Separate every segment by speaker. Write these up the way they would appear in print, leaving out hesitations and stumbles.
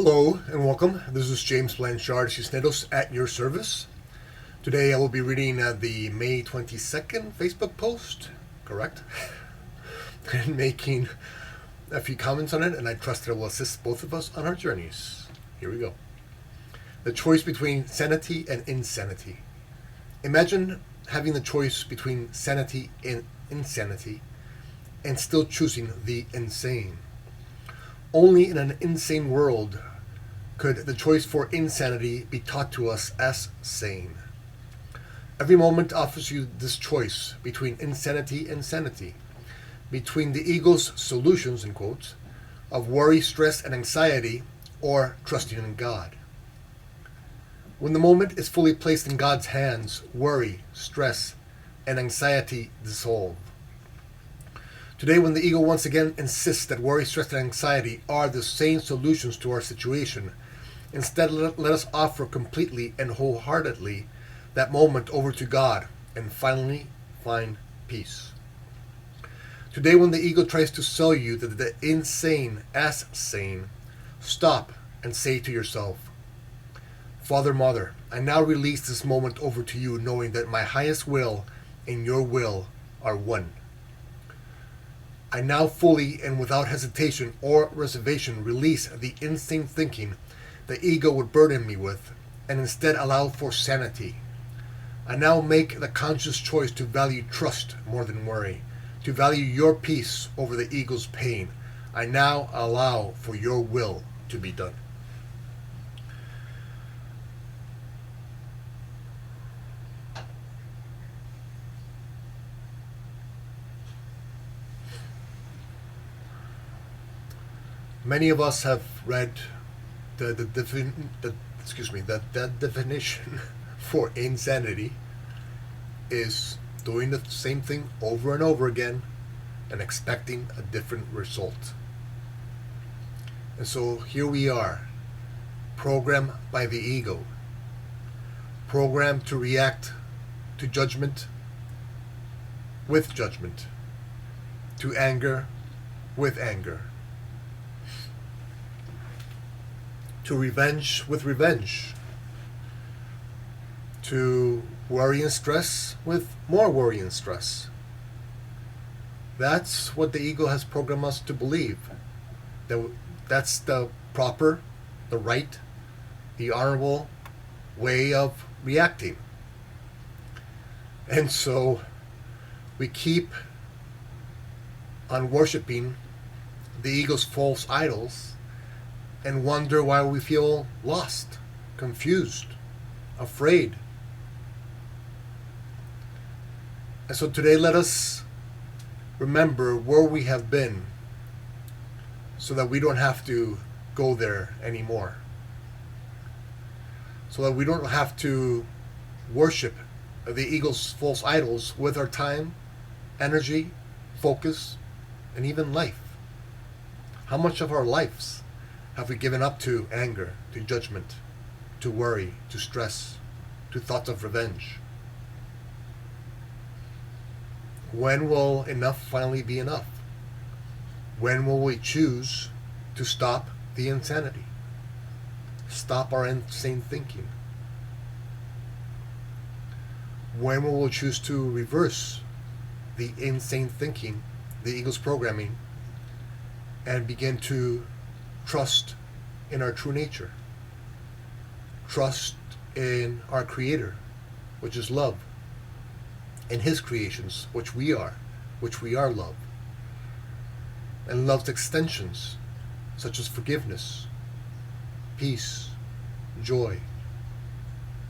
Speaker 1: Hello and welcome. This is James Blanchard, Cisneros at your service. Today I will be reading the May 22nd Facebook post, correct? And making a few comments on it, and I trust that it will assist both of us on our journeys. Here we go. The choice between sanity and insanity. Imagine having the choice between sanity and insanity and still choosing the insane. Only in an insane world could the choice for insanity be taught to us as sane. Every moment offers you this choice between insanity and sanity, between the ego's solutions, in quotes, of worry, stress, and anxiety, or trusting in God. When the moment is fully placed in God's hands, worry, stress, and anxiety dissolve. Today, when the ego once again insists that worry, stress, and anxiety are the sane solutions to our situation, instead let us offer completely and wholeheartedly that moment over to God and finally find peace. Today, when the ego tries to sell you the insane as sane, stop and say to yourself, Father, Mother, I now release this moment over to you, knowing that my highest will and your will are one. I now fully and without hesitation or reservation release the insane thinking the ego would burden me with, and instead allow for sanity. I now make the conscious choice to value trust more than worry, to value your peace over the ego's pain. I now allow for your will to be done. Many of us have read the definition for insanity is doing the same thing over and over again and expecting a different result. And so here we are, programmed by the ego, programmed to react to judgment with judgment, to anger with anger, to revenge with revenge, to worry and stress with more worry and stress. That's what the ego has programmed us to believe. That's the proper, the right, the honorable way of reacting. And so we keep on worshiping the ego's false idols and wonder why we feel lost, confused, afraid. And so today let us remember where we have been so that we don't have to go there anymore. So that we don't have to worship the ego's false idols with our time, energy, focus, and even life. How much of our lives have we given up to anger, to judgment, to worry, to stress, to thoughts of revenge? When will enough finally be enough? When will we choose to stop the insanity? Stop our insane thinking? When will we choose to reverse the insane thinking, the ego's programming, and begin to trust in our true nature? Trust in our Creator, which is love, in His creations, which we are love, and love's extensions, such as forgiveness, peace, joy,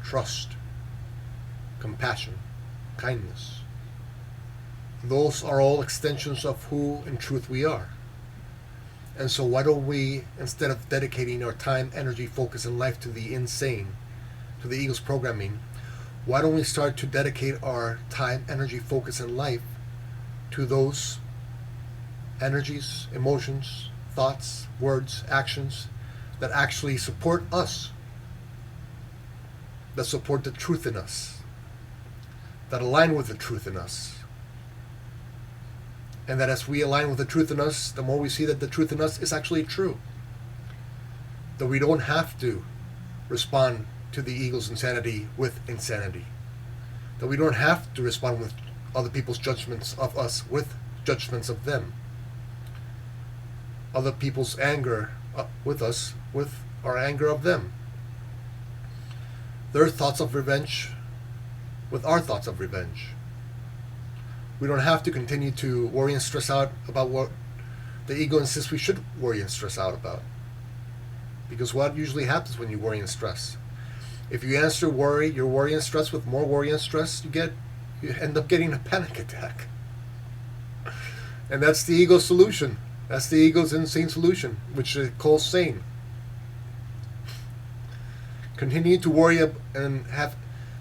Speaker 1: trust, compassion, kindness. Those are all extensions of who in truth we are. And so why don't we, instead of dedicating our time, energy, focus, and life to the insane, to the ego's programming, why don't we start to dedicate our time, energy, focus, and life to those energies, emotions, thoughts, words, actions that actually support us, that support the truth in us, that align with the truth in us. And that as we align with the truth in us, the more we see that the truth in us is actually true. That we don't have to respond to the ego's insanity with insanity. That we don't have to respond with other people's judgments of us with judgments of them. Other people's anger with us with our anger of them. Their thoughts of revenge with our thoughts of revenge. We don't have to continue to worry and stress out about what the ego insists we should worry and stress out about. Because what usually happens when you worry and stress? If you answer your worry and stress with more worry and stress, you end up getting a panic attack. And that's the ego's solution. That's the ego's insane solution, which it calls sane. Continue to worry and have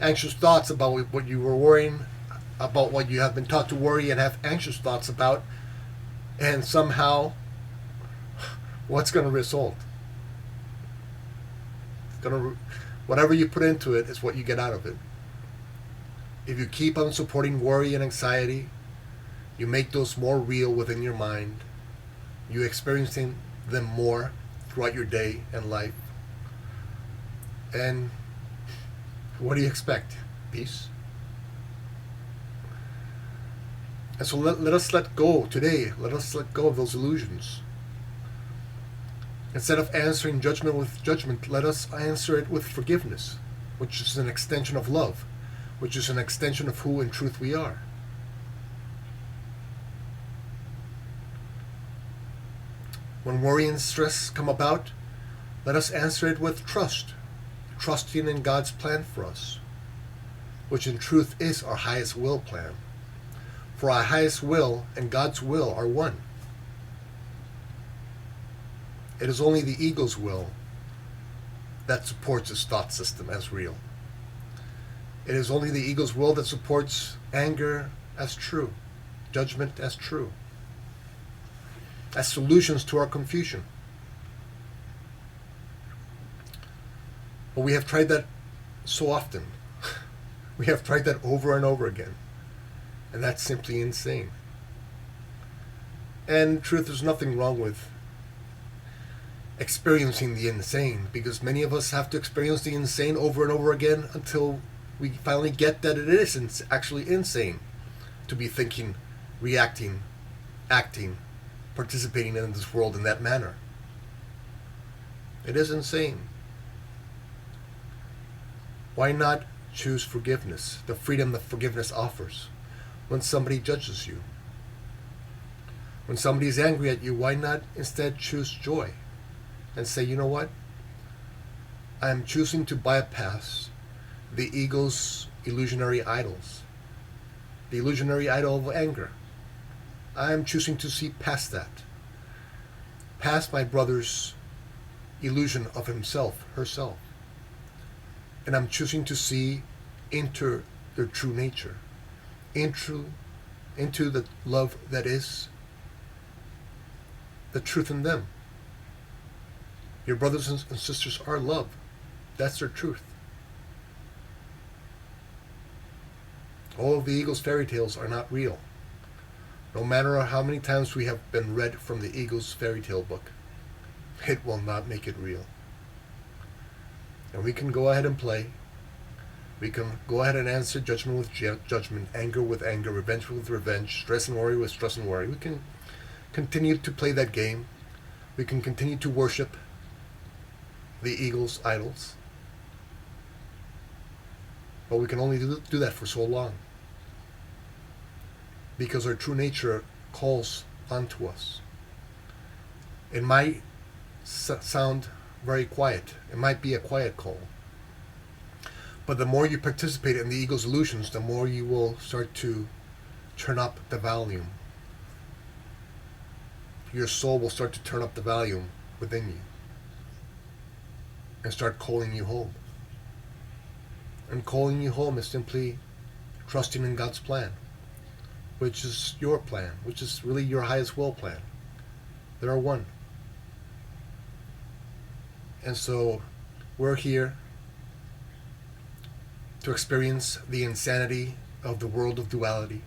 Speaker 1: anxious thoughts about what you were worrying about, what you have been taught to worry and have anxious thoughts about, and somehow, what's going to result? Whatever you put into it is what you get out of it. If you keep on supporting worry and anxiety, you make those more real within your mind. You experiencing them more throughout your day and life. And what do you expect? Peace? And so let us let go today. Let us let go of those illusions. Instead of answering judgment with judgment, let us answer it with forgiveness, which is an extension of love, which is an extension of who in truth we are. When worry and stress come about, let us answer it with trust, trusting in God's plan for us, which in truth is our highest will plan. For our highest will and God's will are one. It is only the ego's will that supports its thought system as real. It is only the ego's will that supports anger as true, judgment as true, as solutions to our confusion. But we have tried that so often. We have tried that over and over again. And that's simply insane. And in truth, there's nothing wrong with experiencing the insane, because many of us have to experience the insane over and over again until we finally get that it is actually insane to be thinking, reacting, acting, participating in this world in that manner. It is insane. Why not choose forgiveness, the freedom that forgiveness offers? When somebody judges you, when somebody is angry at you, why not instead choose joy and say, you know what? I am choosing to bypass the ego's illusionary idols, the illusionary idol of anger. I am choosing to see past that, past my brother's illusion of himself, herself. And I'm choosing to see into their true nature, into the love that is the truth in them. Your brothers and sisters are love. That's their truth. All of the ego's fairy tales are not real. No matter how many times we have been read from the ego's fairy tale book, it will not make it real. And we can go ahead and play. We can go ahead and answer judgment with judgment, anger with anger, revenge with revenge, stress and worry with stress and worry. We can continue to play that game. We can continue to worship the ego's idols. But we can only do that for so long, because our true nature calls onto us. It might sound very quiet. It might be a quiet call. But the more you participate in the ego's illusions, the more you will start to turn up the volume. Your soul will start to turn up the volume within you and start calling you home. And calling you home is simply trusting in God's plan, which is your plan, which is really your highest will plan. They are one. And so we're here to experience the insanity of the world of duality,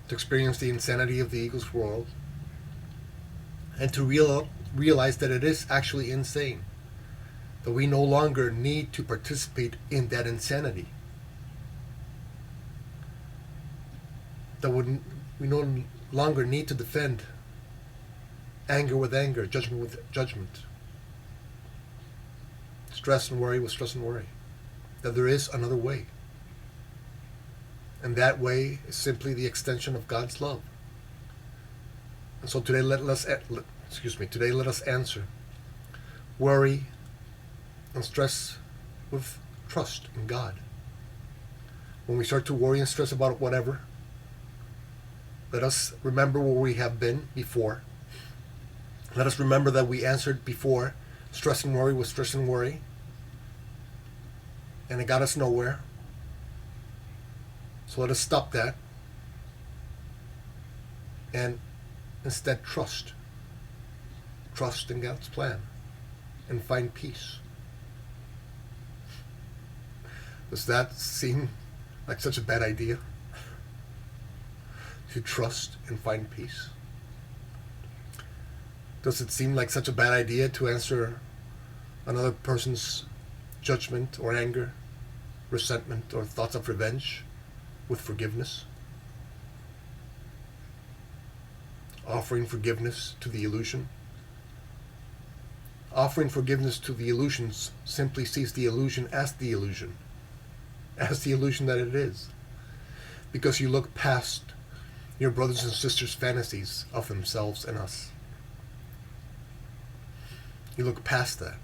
Speaker 1: to experience the insanity of the ego's world, and to realize that it is actually insane, that we no longer need to participate in that insanity, that we no longer need to defend anger with anger, judgment with judgment, stress and worry with stress and worry, that there is another way. And that way is simply the extension of God's love. And so today let us answer worry and stress with trust in God. When we start to worry and stress about whatever, let us remember where we have been before. Let us remember that we answered before stress and worry with stress and worry, and it got us nowhere. So let us stop that and instead trust in God's plan and find peace. Does that seem like such a bad idea? To trust and find peace? Does it seem like such a bad idea to answer another person's judgment or anger, resentment, or thoughts of revenge with forgiveness? Offering forgiveness to the illusion? Offering forgiveness to the illusions simply sees the illusion as the illusion that it is. Because you look past your brothers and sisters' fantasies of themselves and us. You look past that,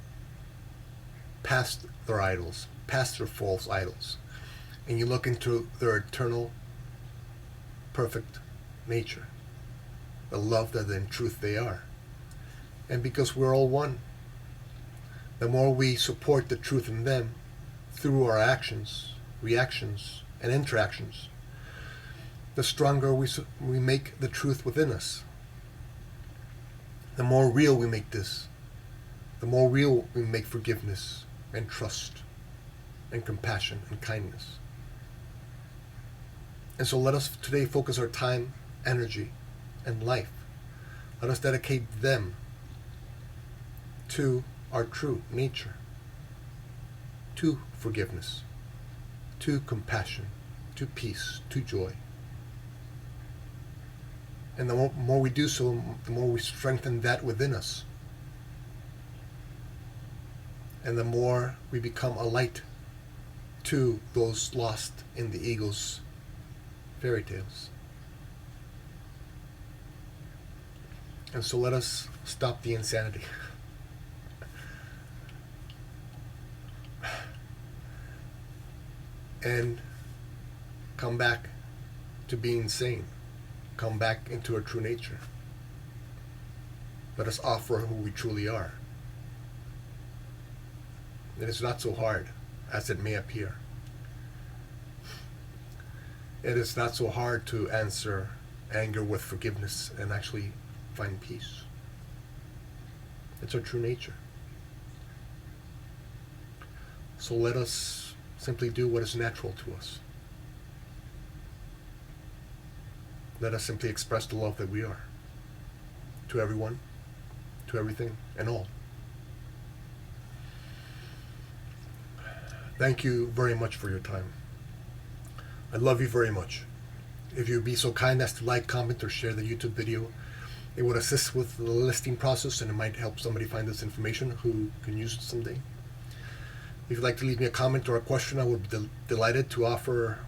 Speaker 1: past their idols, past their false idols, and you look into their eternal, perfect nature, the love that in truth they are. And because we're all one, the more we support the truth in them through our actions, reactions, and interactions, the stronger we make the truth within us. The more real we make this, the more real we make forgiveness and trust and compassion and kindness. And so let us today focus our time, energy, and life. Let us dedicate them to our true nature, to forgiveness, to compassion, to peace, to joy. And the more we do so, the more we strengthen that within us. And the more we become a light to those lost in the ego's fairy tales. And so let us stop the insanity. And come back to being sane. Come back into our true nature. Let us offer who we truly are. It is not so hard as it may appear. It is not so hard to answer anger with forgiveness and actually find peace. It's our true nature. So let us simply do what is natural to us. Let us simply express the love that we are to everyone, to everything, and all. Thank you very much for your time. I love you very much. If you would be so kind as to like, comment, or share the YouTube video, it would assist with the listing process and it might help somebody find this information who can use it someday. If you'd like to leave me a comment or a question, I would be delighted to offer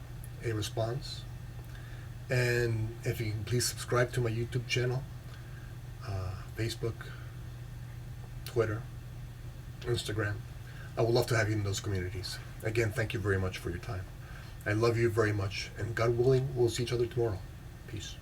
Speaker 1: a response. And if you can please subscribe to my YouTube channel, Facebook, Twitter, Instagram. I would love to have you in those communities. Again, thank you very much for your time. I love you very much, and God willing, we'll see each other tomorrow. Peace.